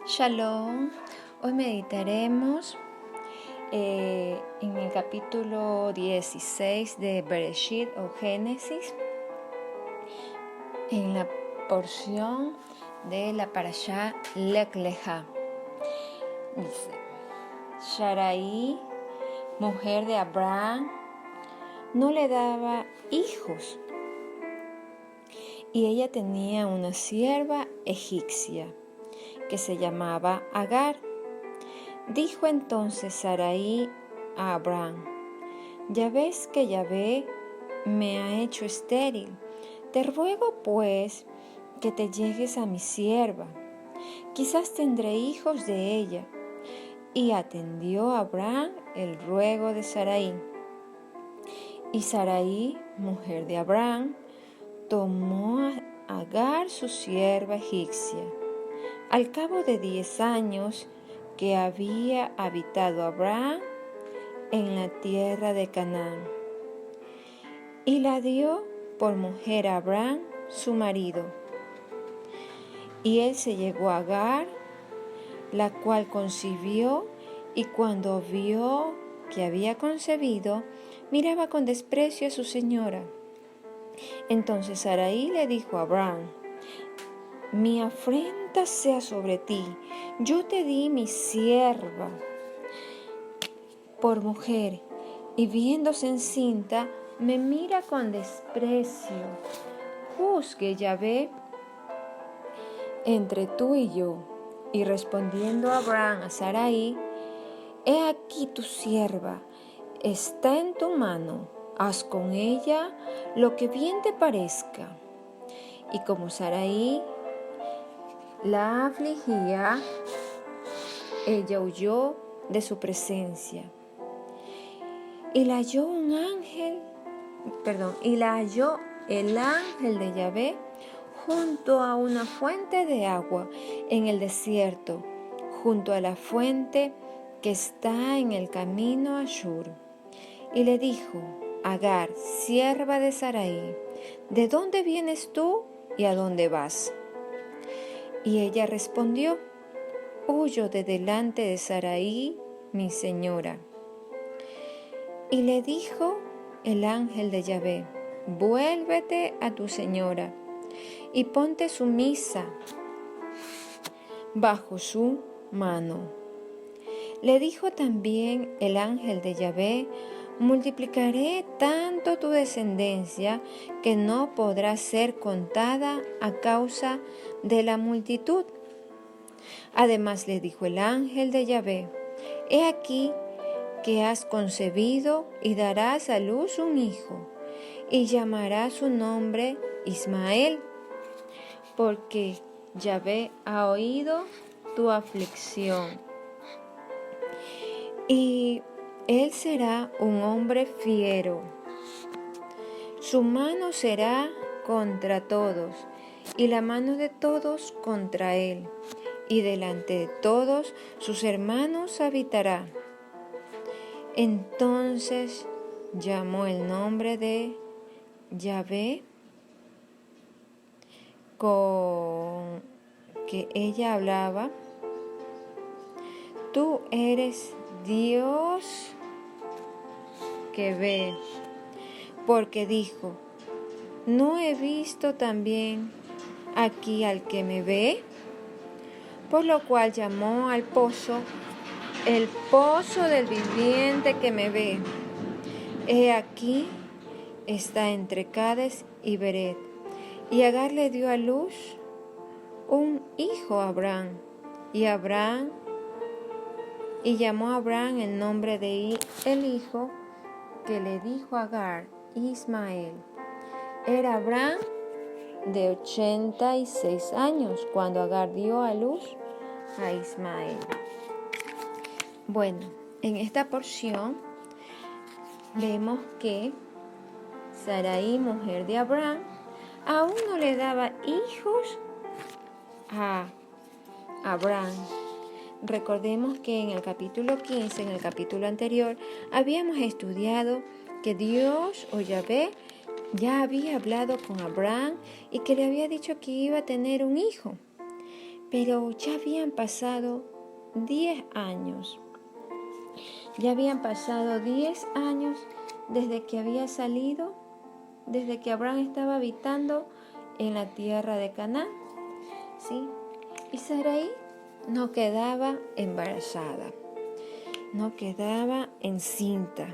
Shalom, hoy meditaremos en el capítulo 16 de Bereshit o Génesis, en la porción de la parashá Lech Lecha. Dice: Sarai, mujer de Abraham, no le daba hijos, y ella tenía una sierva egipcia que se llamaba Agar. Dijo entonces Sarai a Abraham: ya ves que Yahvé me ha hecho estéril. Te ruego pues que te llegues a mi sierva, quizás tendré hijos de ella. Y atendió Abraham el ruego de Sarai. Y Sarai, mujer de Abraham, tomó a Agar, su sierva egipcia. Al cabo de 10 años que había habitado Abraham en la tierra de Canaán, y la dio por mujer a Abraham, su marido. Y él se llegó a Agar, la cual concibió, y cuando vio que había concebido, miraba con desprecio a su señora. Entonces Sarai le dijo a Abraham: mi afrenta sea sobre ti, yo te di mi sierva por mujer, y viéndose encinta, me mira con desprecio. Juzgue Yahvé entre tú y yo. Y respondiendo Abraham a Sarai: he aquí tu sierva, está en tu mano, haz con ella lo que bien te parezca. Y como Sarai la afligía, ella huyó de su presencia. Y la halló el ángel de Yahvé junto a una fuente de agua en el desierto, junto a la fuente que está en el camino a Shur. Y le dijo: Agar, sierva de Sarai, ¿de dónde vienes tú y a dónde vas? Y ella respondió: huyo de delante de Sarai, mi señora. Y le dijo el ángel de Yahvé: vuélvete a tu señora y ponte sumisa bajo su mano. Le dijo también el ángel de Yahvé: multiplicaré tanto tu descendencia que no podrá ser contada a causa de la multitud. Además le dijo el ángel de Yahvé: he aquí que has concebido y darás a luz un hijo, y llamarás su nombre Ismael, porque Yahvé ha oído tu aflicción. Y él será un hombre fiero. Su mano será contra todos, y la mano de todos contra él, y delante de todos sus hermanos habitará. Entonces llamó el nombre de Yahvé con que ella hablaba: tú eres Dios que ve, porque dijo: ¿no he visto también aquí al que me ve? Por lo cual llamó al pozo: el pozo del viviente que me ve. He aquí está entre Cades y Bered. Y Agar le dio a luz un hijo a Abraham, y llamó a Abraham el nombre de el hijo que le dijo a Agar, Ismael. Era Abraham de 86 años cuando Agar dio a luz a Ismael. Bueno, en esta porción vemos que Sarai, mujer de Abraham, aún no le daba hijos a Abraham. Recordemos que en el capítulo 15, en el capítulo anterior, habíamos estudiado que Dios o Yahvé ya había hablado con Abraham y que le había dicho que iba a tener un hijo. Pero ya habían pasado 10 años. Ya habían pasado 10 años desde que había salido, desde que Abraham estaba habitando en la tierra de Canaán, ¿sí? Y Sarai no quedaba embarazada, no quedaba encinta.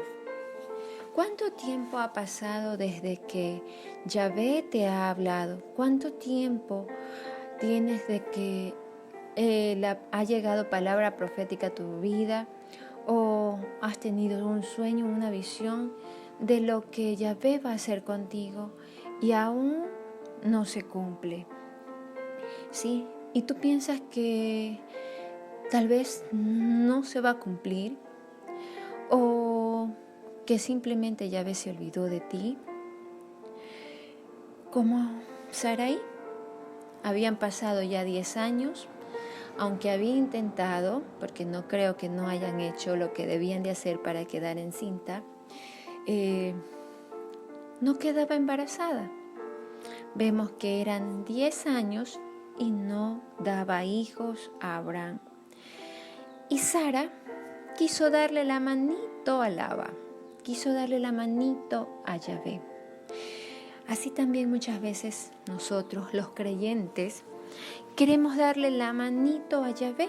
¿Cuánto tiempo ha pasado desde que Yahvé te ha hablado? ¿Cuánto tiempo tienes de que ha llegado palabra profética a tu vida? ¿O has tenido un sueño, una visión de lo que Yahvé va a hacer contigo y aún no se cumple? ¿Sí? Y tú piensas que tal vez no se va a cumplir, o que simplemente Yahvé se olvidó de ti. Como Sarai, habían pasado ya 10 años, aunque había intentado, porque no creo que no hayan hecho lo que debían de hacer para quedar encinta, no quedaba embarazada. Vemos que eran 10 años y no daba hijos a Abraham. Y Sara quiso darle la manito a Labán, quiso darle la manito a Yahvé. Así también muchas veces nosotros, los creyentes, queremos darle la manito a Yahvé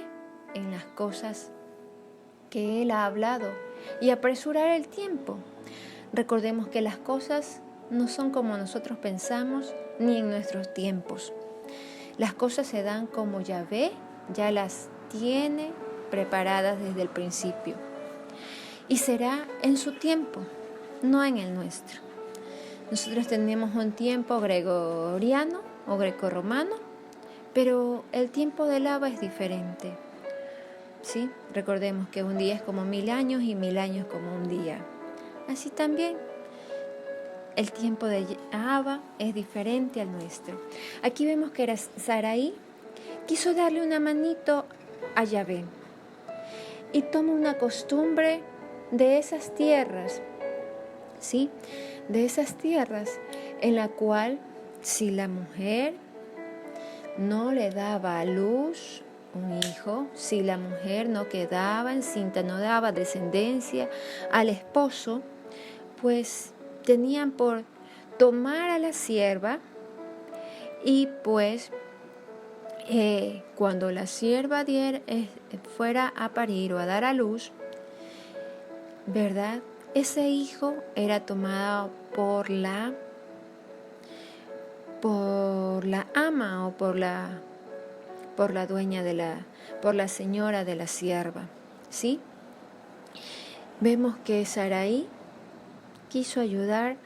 en las cosas que Él ha hablado y apresurar el tiempo. Recordemos que las cosas no son como nosotros pensamos ni en nuestros tiempos. Las cosas se dan como Yahvé ya las tiene preparadas desde el principio. Y será en su tiempo, no en el nuestro. Nosotros tenemos un tiempo gregoriano o grecorromano, pero el tiempo del Abba es diferente. ¿Sí? Recordemos que un día es como 1000 años y 1000 años como un día. Así también, el tiempo de Abba es diferente al nuestro. Aquí vemos que Sarai quiso darle una manito a Yahvé y toma una costumbre de esas tierras, ¿sí? De esas tierras en la cual si la mujer no le daba a luz un hijo, si la mujer no quedaba encinta, no daba descendencia al esposo, pues tenían por tomar a la sierva y pues cuando la sierva fuera a parir o a dar a luz, ¿verdad? Ese hijo era tomado por la ama o por la dueña por la señora de la sierva, ¿sí? Vemos que Sarai quiso ayudar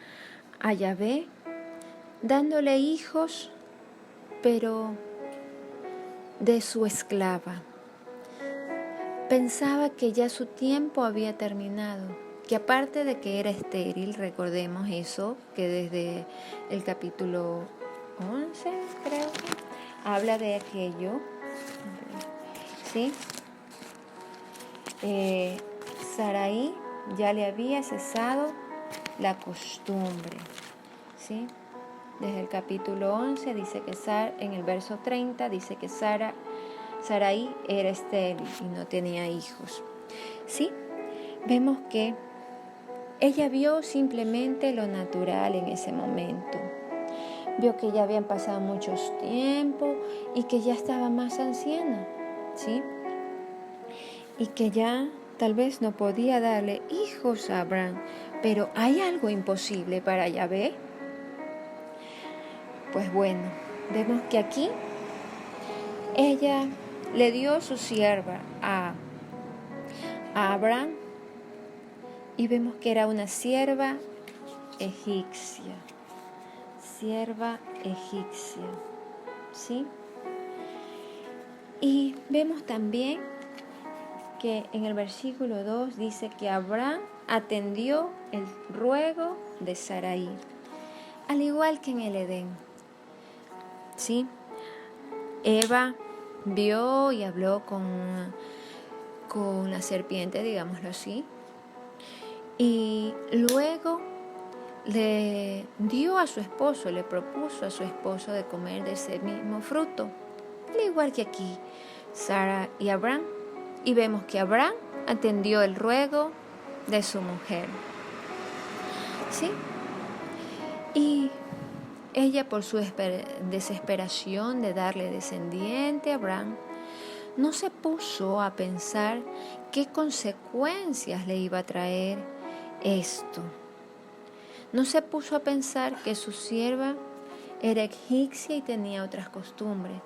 a Yahvé dándole hijos, pero de su esclava. Pensaba que ya su tiempo había terminado, que aparte de que era estéril, recordemos eso, que desde el capítulo 11, creo, habla de aquello, ¿sí? Sarai ya le había cesado la costumbre, ¿sí? Desde el capítulo 11 dice que en el verso 30 dice que Sarai era estéril y no tenía hijos, ¿sí? Vemos que ella vio simplemente lo natural en ese momento. Vio que ya habían pasado muchos tiempos y que ya estaba más anciana, ¿sí? Y que ya tal vez no podía darle hijos a Abraham. Pero ¿hay algo imposible para Yahvé? Pues bueno, vemos que aquí ella le dio su sierva a Abraham y vemos que era una sierva egipcia. Sierva egipcia, ¿sí? Y vemos también que en el versículo 2 dice que Abraham atendió el ruego de Sarai, al igual que en el Edén, ¿sí? Eva vio y habló con la serpiente, digámoslo así, y luego le dio a su esposo, le propuso a su esposo de comer de ese mismo fruto, al igual que aquí, Sara y Abraham. Y vemos que Abraham atendió el ruego de su mujer. ¿Sí? Y ella, por su desesperación de darle descendiente a Abraham, no se puso a pensar qué consecuencias le iba a traer esto. No se puso a pensar que su sierva era egipcia y tenía otras costumbres,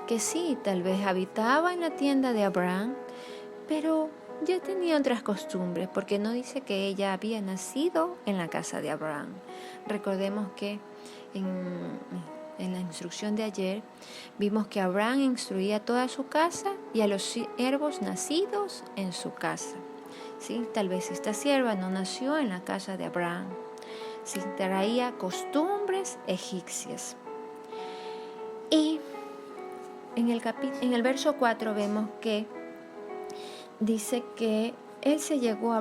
que sí, tal vez habitaba en la tienda de Abraham, pero ya tenía otras costumbres, porque no dice que ella había nacido en la casa de Abraham. Recordemos que en la instrucción de ayer vimos que Abraham instruía a toda su casa y a los siervos nacidos en su casa. ¿Sí? Tal vez esta sierva no nació en la casa de Abraham, sí, traía costumbres egipcias. Y en el verso 4 vemos que dice que él se llegó a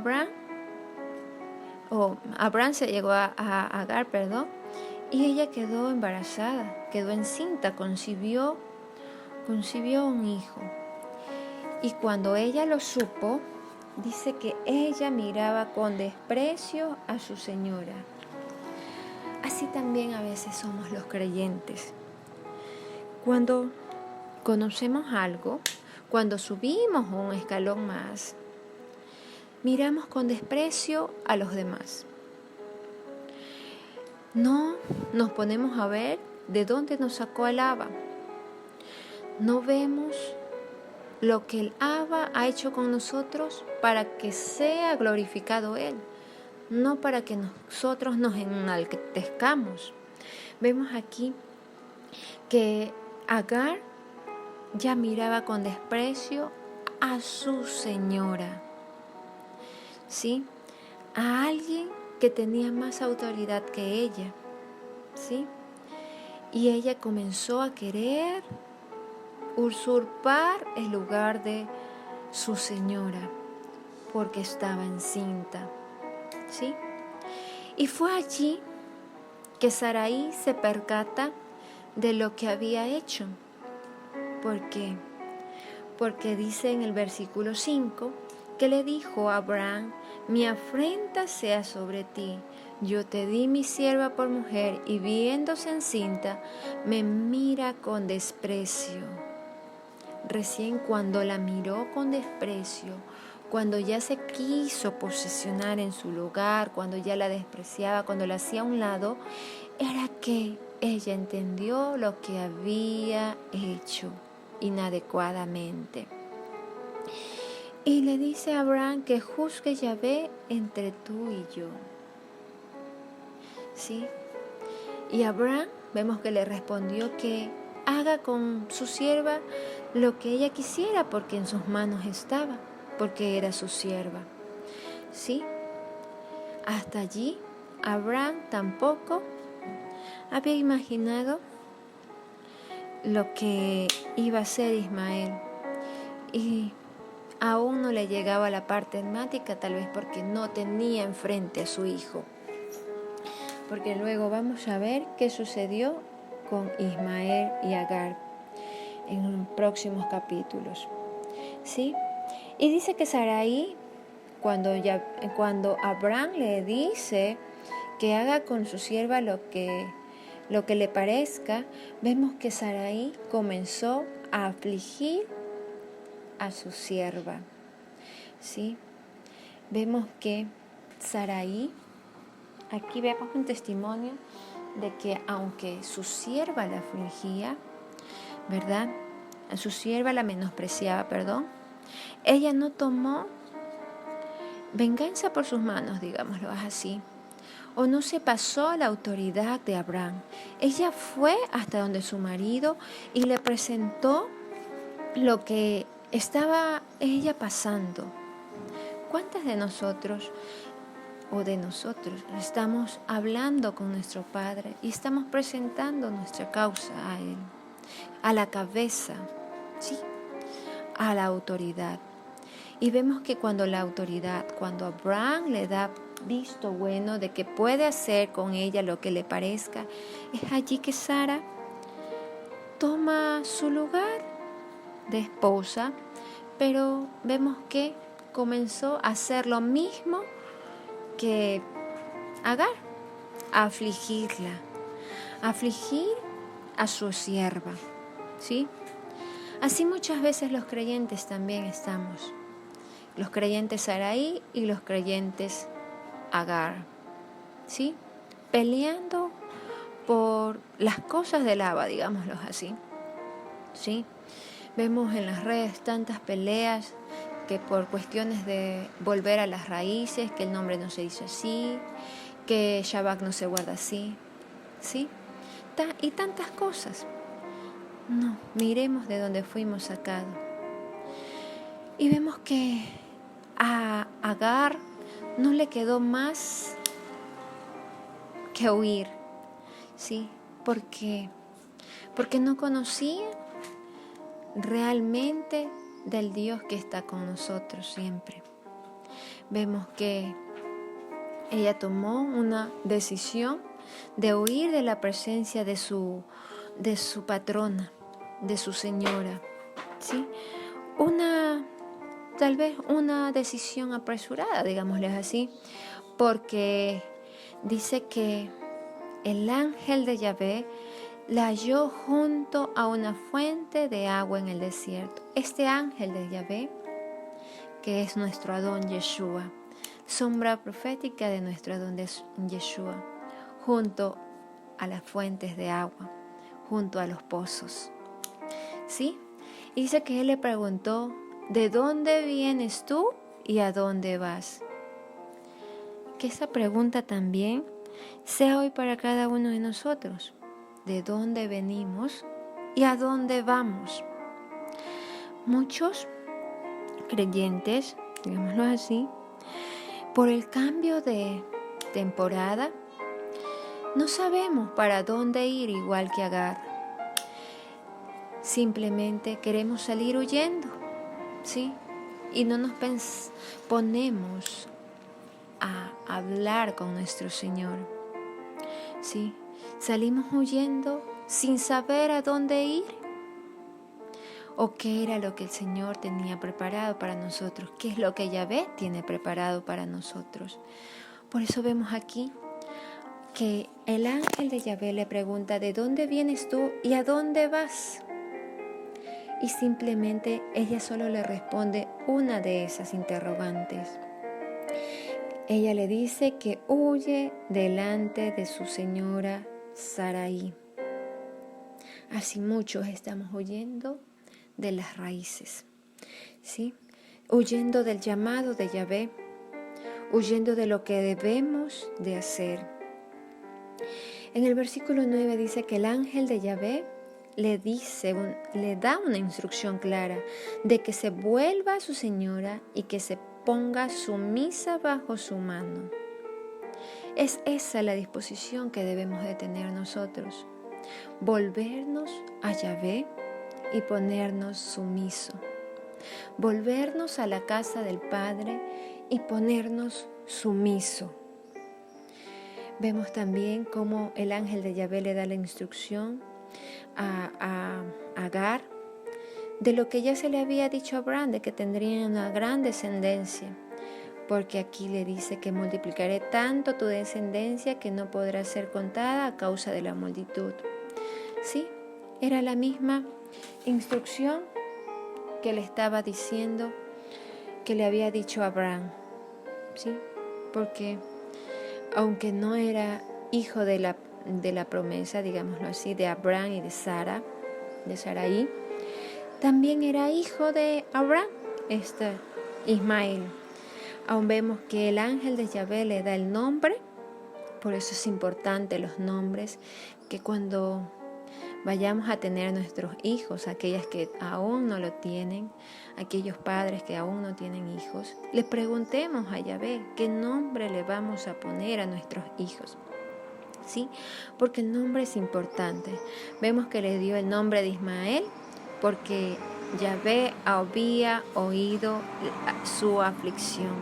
Abraham se llegó a Agar, y ella quedó embarazada, quedó encinta, concibió un hijo. Y cuando ella lo supo, dice que ella miraba con desprecio a su señora. Así también a veces somos los creyentes. Cuando conocemos algo, cuando subimos un escalón más, miramos con desprecio a los demás. No nos ponemos a ver de dónde nos sacó el Abba. No vemos lo que el Abba ha hecho con nosotros para que sea glorificado Él, no para que nosotros nos enaltezcamos. Vemos aquí que Agar ya miraba con desprecio a su señora, ¿sí? A alguien que tenía más autoridad que ella, ¿sí? Y ella comenzó a querer usurpar el lugar de su señora porque estaba encinta, ¿sí? Y fue allí que Sarai se percata de lo que había hecho. ¿Por qué? Porque dice en el versículo 5 que le dijo a Abraham: mi afrenta sea sobre ti, yo te di mi sierva por mujer, y viéndose encinta, me mira con desprecio. Recién cuando la miró con desprecio, cuando ya se quiso posesionar en su lugar, cuando ya la despreciaba, cuando la hacía a un lado, era que ella entendió lo que había hecho inadecuadamente. Y le dice a Abraham que juzgue Yahvé entre tú y yo. ¿Sí? Y Abraham, vemos que le respondió que haga con su sierva lo que ella quisiera, porque en sus manos estaba, porque era su sierva. ¿Sí? Hasta allí, Abraham tampoco había imaginado lo que iba a ser Ismael. Y aún no le llegaba la parte enigmática, tal vez porque no tenía enfrente a su hijo. Porque luego vamos a ver qué sucedió con Ismael y Agar en los próximos capítulos. ¿Sí? Y dice que Sarai, cuando Abraham le dice que haga con su sierva lo que le parezca, vemos que Sarai comenzó a afligir a su sierva. ¿Sí? Vemos que Sarai, aquí vemos un testimonio de que aunque su sierva la afligía, ¿verdad? A su sierva la menospreciaba, ella no tomó venganza por sus manos, digámoslo así, o no se pasó a la autoridad de Abraham. Ella fue hasta donde su marido y le presentó lo que estaba ella pasando. ¿Cuántas de nosotros estamos hablando con nuestro Padre y estamos presentando nuestra causa a Él, a la cabeza, ¿sí? A la autoridad? Y vemos que cuando Abraham le da visto bueno de que puede hacer con ella lo que le parezca, es allí que Sara toma su lugar de esposa, pero vemos que comenzó a hacer lo mismo que Agar, a afligirla, a afligir a su sierva, ¿sí? Así muchas veces los creyentes también estamos, los creyentes Sarai y los creyentes Agar, ¿sí? Peleando por las cosas del Abba, digámoslo así, ¿sí? Vemos en las redes tantas peleas que por cuestiones de volver a las raíces, que el nombre no se dice así, que Shabbat no se guarda así, ¿sí? Y tantas cosas. No, miremos de dónde fuimos sacados. Y vemos que a Agar no le quedó más que huir, ¿sí? Porque no conocía realmente del Dios que está con nosotros siempre. Vemos que ella tomó una decisión de huir de la presencia de su patrona, de su señora, ¿sí? Tal vez una decisión apresurada, digámosle así, porque dice que el ángel de Yahvé la halló junto a una fuente de agua en el desierto. Este ángel de Yahvé, que es nuestro Adón Yeshua, sombra profética de nuestro Adón Yeshua, junto a las fuentes de agua, junto a los pozos, ¿sí? Y dice que él le preguntó, ¿de dónde vienes tú y a dónde vas? Que esa pregunta también sea hoy para cada uno de nosotros. ¿De dónde venimos y a dónde vamos? Muchos creyentes, digámoslo así, por el cambio de temporada, no sabemos para dónde ir igual que Agar. Simplemente queremos salir huyendo, ¿sí? Y no nos ponemos a hablar con nuestro Señor, ¿sí? Salimos huyendo sin saber a dónde ir o qué era lo que el Señor tenía preparado para nosotros, qué es lo que Yahvé tiene preparado para nosotros. Por eso vemos aquí que el ángel de Yahvé le pregunta, ¿de dónde vienes tú y a dónde vas? Y simplemente ella solo le responde una de esas interrogantes. Ella le dice que huye delante de su señora Sarai. Así muchos estamos huyendo de las raíces, ¿sí? Huyendo del llamado de Yahvé, huyendo de lo que debemos de hacer. En el versículo 9 dice que el ángel de Yahvé le da una instrucción clara de que se vuelva a su señora y que se ponga sumisa bajo su mano. Es esa la disposición que debemos de tener nosotros, volvernos a Yahvé y ponernos sumiso, volvernos a la casa del Padre y ponernos sumiso. Vemos también cómo el ángel de Yahvé le da la instrucción a Agar de lo que ya se le había dicho a Abraham, de que tendría una gran descendencia, porque aquí le dice que multiplicaré tanto tu descendencia que no podrá ser contada a causa de la multitud. Sí, era la misma instrucción que le estaba diciendo, que le había dicho a Abraham, ¿sí? Porque aunque no era hijo de la promesa, digámoslo así, de Abraham y de Sarai, también era hijo de Abraham, Ismael. Aún vemos que el ángel de Yahvé le da el nombre, por eso es importante los nombres, que cuando vayamos a tener nuestros hijos, aquellas que aún no lo tienen, aquellos padres que aún no tienen hijos, les preguntemos a Yahvé qué nombre le vamos a poner a nuestros hijos. ¿Sí? Porque el nombre es importante. Vemos que le dio el nombre de Ismael porque Yahvé había oído su aflicción.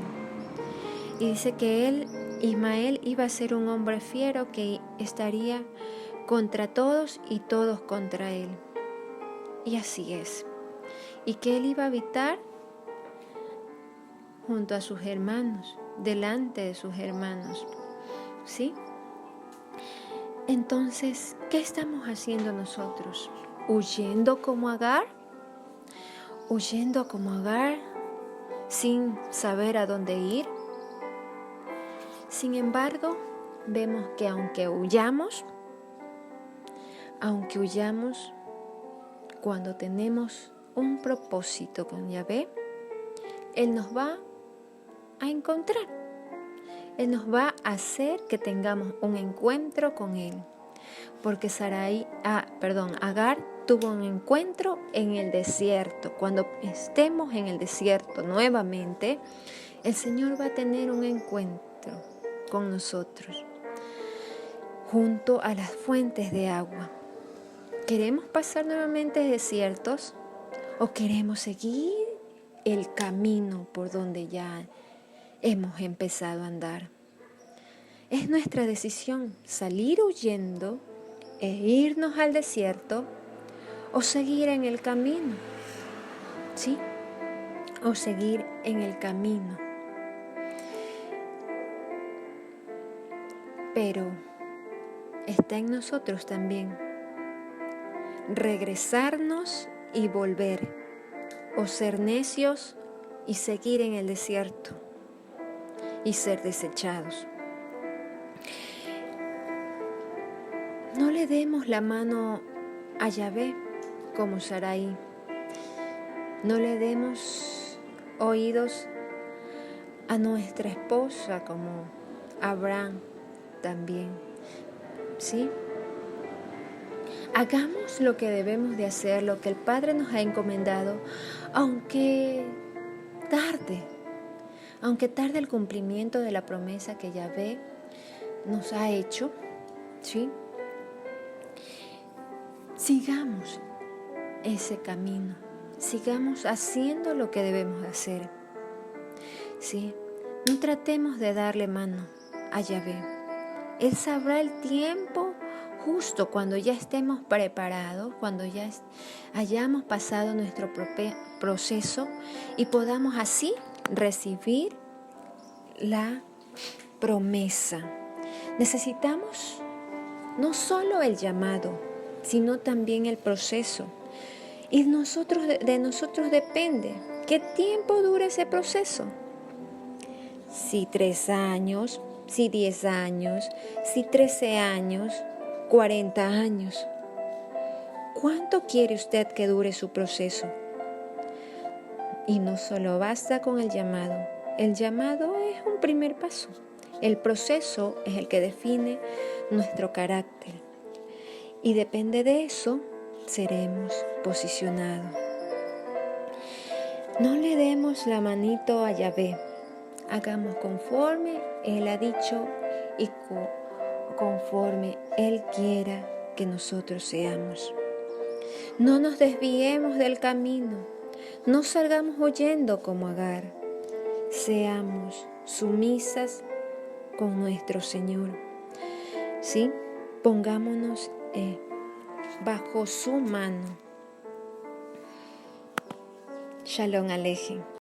Y dice que Ismael, iba a ser un hombre fiero que estaría contra todos y todos contra él. Y así es. Y que él iba a habitar junto a sus hermanos, delante de sus hermanos. ¿Sí? Entonces, ¿qué estamos haciendo nosotros? ¿Huyendo como Agar? ¿Huyendo como Agar sin saber a dónde ir? Sin embargo, vemos que aunque huyamos, cuando tenemos un propósito con Yahvé, Él nos va a encontrar. Él nos va a hacer que tengamos un encuentro con Él. Porque Agar tuvo un encuentro en el desierto. Cuando estemos en el desierto nuevamente, el Señor va a tener un encuentro con nosotros, junto a las fuentes de agua. ¿Queremos pasar nuevamente desiertos o queremos seguir el camino por donde ya hemos empezado a andar? Es nuestra decisión salir huyendo e irnos al desierto o seguir en el camino, ¿sí? O seguir en el camino. Pero está en nosotros también regresarnos y volver, o ser necios y seguir en el desierto y ser desechados. No le demos la mano a Yahvé como Sarai. No le demos oídos a nuestra esposa como Abraham también. ¿Sí? Hagamos lo que debemos de hacer, lo que el Padre nos ha encomendado, aunque tarde el cumplimiento de la promesa que Yahvé nos ha hecho, ¿sí? Sigamos ese camino, sigamos haciendo lo que debemos hacer, ¿sí? No tratemos de darle mano a Yahvé. Él sabrá el tiempo justo cuando ya estemos preparados, cuando ya hayamos pasado nuestro proceso y podamos así recibir la promesa. Necesitamos no solo el llamado, sino también el proceso. Y de nosotros depende qué tiempo dura ese proceso. Si 3 años, si 10 años, si 13 años, 40 años. ¿Cuánto quiere usted que dure su proceso? Y no solo basta con el llamado. El llamado es un primer paso. El proceso es el que define nuestro carácter. Y depende de eso, seremos posicionados. No le demos la manito a Yahvé. Hagamos conforme Él ha dicho y conforme Él quiera que nosotros seamos. No nos desviemos del camino. No salgamos huyendo como Agar. Seamos sumisas con nuestro Señor. ¿Sí? Pongámonos bajo su mano. Shalom Alejem.